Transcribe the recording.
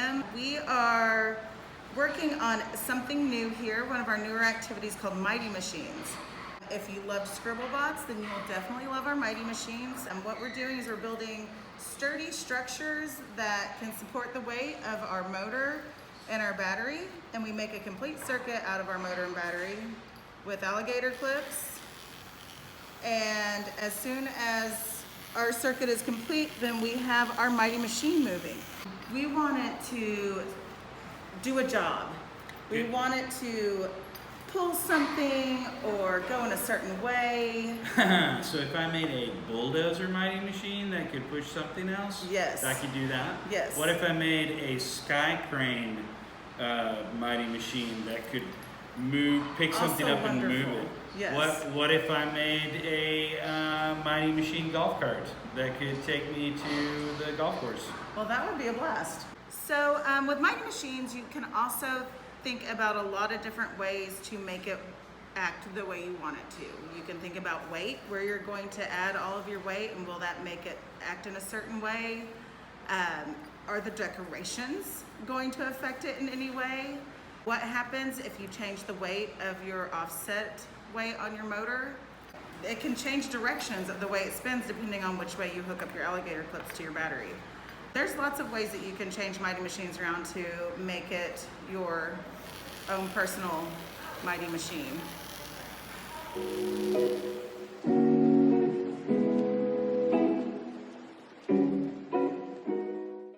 Amazeum. We are working on something new here, one of our newer activities called Mighty Machines. If you loved Scribblebots, then you'll definitely love our Mighty Machines. And what we're doing is we're building sturdy structures that can support the weight of our motor and our battery. And we make a complete circuit out of our motor and battery with alligator clips. And as soon as our circuit is complete, then we have our Mighty Machine moving. We want it to do a job. We want it to pull something or go in a certain way. So if I made a bulldozer Mighty Machine that could push something else, Yes. I could do that? Yes. What if I made a sky crane Mighty Machine that could pick something Also up and move wonderful. it? Yes. What if I made a Mighty Machine golf cart that could take me to the golf course? Well, that would be a blast. So with Mighty Machines, you can also think about a lot of different ways to make it act the way you want it to. You can think about weight, where you're going to add all of your weight, and will that make it act in a certain way? Are the decorations going to affect it in any way? What happens if you change the weight of your offset weight on your motor? It can change directions of the way it spins depending on which way you hook up your alligator clips to your battery. There's lots of ways that you can change Mighty Machines around to make it your own personal Mighty Machine.